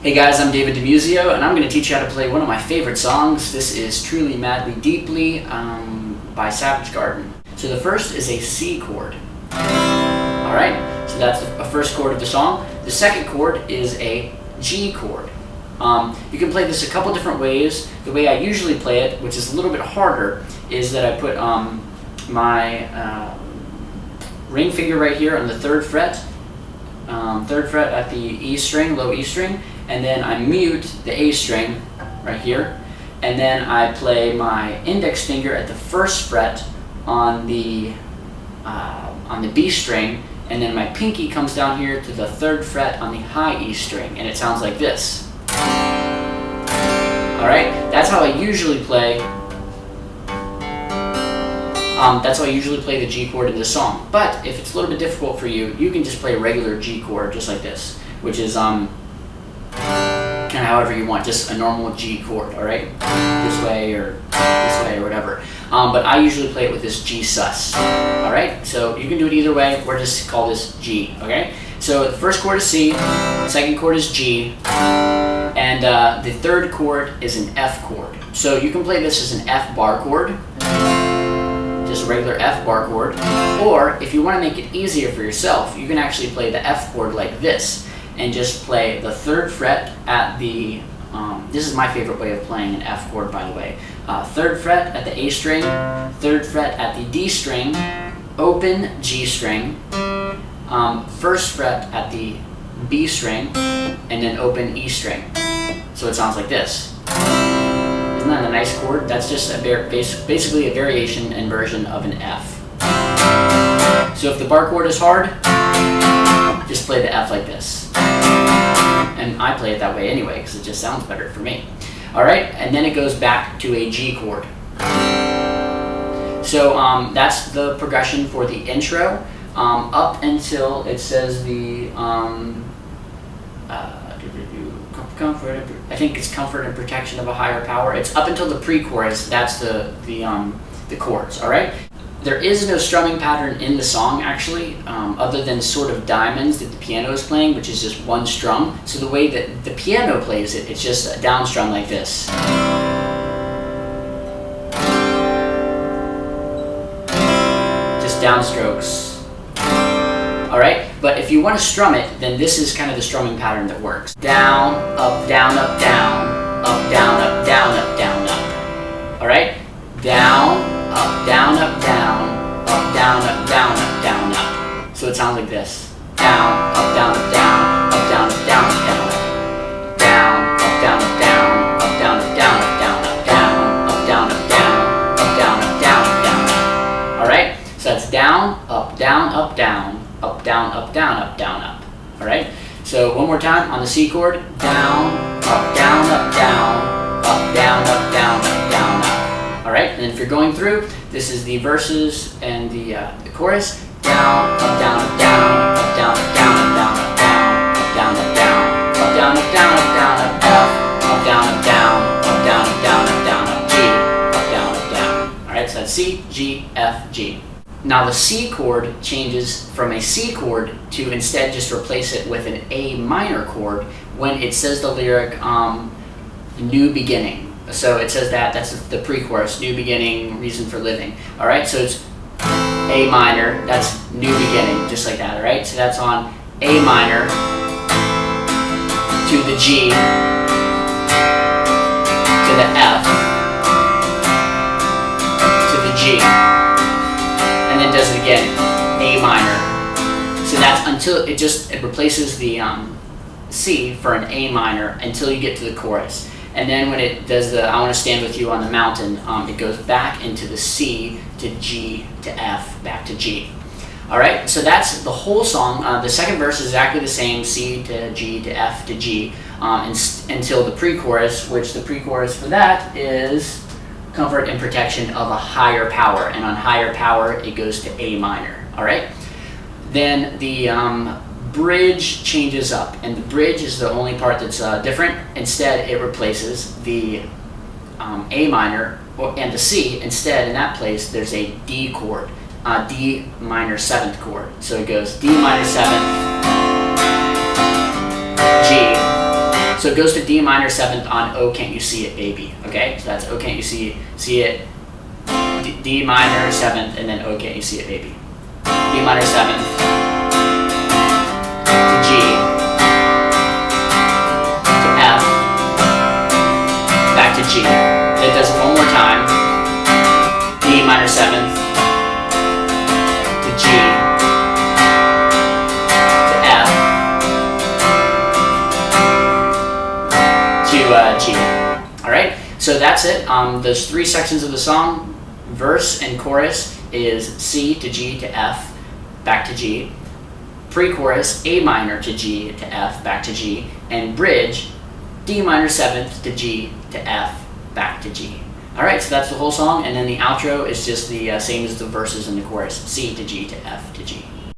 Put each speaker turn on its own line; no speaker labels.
Hey guys, I'm David DiMuzio, and I'm going to teach you how to play one of my favorite songs. This is Truly Madly Deeply by Savage Garden. So the first is a C chord. Alright, so that's the first chord of the song. The second chord is a G chord. You can play this a couple different ways. The way I usually play it, which is a little bit harder, is that I put my ring finger right here on the 3rd fret. 3rd fret at the E string, low E string, and then I mute the A string right here, and then I play my index finger at the 1st fret on the B string, and then my pinky comes down here to the 3rd fret on the high E string, and it sounds like this. Alright, that's how I usually play. That's how I usually play the G chord in this song. But if it's a little bit difficult for you, you can just play a regular G chord just like this, which is kind of however you want, just a normal G chord, alright? This way or whatever. But I usually play it with this G sus, alright? So you can do it either way. We're just call this G, okay? So the first chord is C, the second chord is G, and the 3rd chord is an F chord. So you can play this as an F bar chord, just a regular F bar chord, or if you want to make it easier for yourself, you can actually play the F chord like this, and just play the 3rd fret at the, this is my favorite way of playing an F chord, by the way, 3rd fret at the A string, 3rd fret at the D string, open G string, 1st fret at the B string, and then open E string. So it sounds like this. Isn't that a nice chord? That's just basically a variation and version of an F. So if the bar chord is hard, just play the F like this. And I play it that way anyway, because it just sounds better for me. Alright, and then it goes back to a G chord. So that's the progression for the intro, up until it says the comfort. I think it's comfort and protection of a higher power. It's up until the pre-chorus. That's the chords. All right. There is no strumming pattern in the song actually, other than sort of diamonds that the piano is playing, which is just one strum. So the way that the piano plays it, it's just a down strum like this. Just downstrokes. All right. But if you want to strum it, then this is kind of the strumming pattern that works. Down, up, down, up, down, up, down, up, down, up, down, up. All right? Down, up, down, up, down, up, down, up, down, up, down, up. So it sounds like this. Down, up, down, up, down, up, down, up, down, up, down, up. Down, up, down, up, down, up, down, up, down, up, down, up, down, up, down, up, down, up, down, up, down, up, down, up. All right? So that's down, up, down, up, down. Up, down, up, down, up, down, up. All right? So one more time on the C chord. Down, up, down, up, down, up, down, up, down, up, down, up. All right? And if you're going through, this is the verses and the chorus. Down, up, down, up, down, up, down, up, down, up, down, up, down, up, down, up, down, up, down, up, down, up, down, up, F, up, down, up, down, up, down, up, down, up, down, up, G, up, down, up, down. All right? So that's C, G, F, G. Now the C chord changes from a C chord to instead just replace it with an A minor chord when it says the lyric new beginning. So it says that's the pre-chorus, new beginning, reason for living. All right, so it's A minor, that's new beginning, just like that. All right, so that's on A minor to the G to the F to the G. And then does it again, A minor. So that's until it replaces the C for an A minor until you get to the chorus. And then when it does the I Want to Stand With You on the Mountain, it goes back into the C to G to F, back to G. All right, so that's the whole song. The second verse is exactly the same, C to G to F to G, until the pre-chorus, which the pre-chorus for that is comfort and protection of a higher power, and on higher power it goes to A minor. All right, then the bridge changes up, and the bridge is the only part that's different. Instead it replaces the A minor and the C. Instead, in that place there's a D chord, D minor 7th chord. So it goes D minor 7th, G, So it goes to D minor 7th on Oh Can't You See It Baby, okay? So that's Oh Can't You See It, D minor 7th, and then Oh Can't You See It Baby. D minor 7th to G to F, back to G. It does it one more time. D minor 7th to G to F to G. All right, so that's it. Those three sections of the song, verse and chorus, is C to G to F, back to G. Pre-chorus, A minor to G to F, back to G. And bridge, D minor 7th to G to F, back to G. All right, so that's the whole song, and then the outro is just the same as the verses and the chorus, C to G to F to G.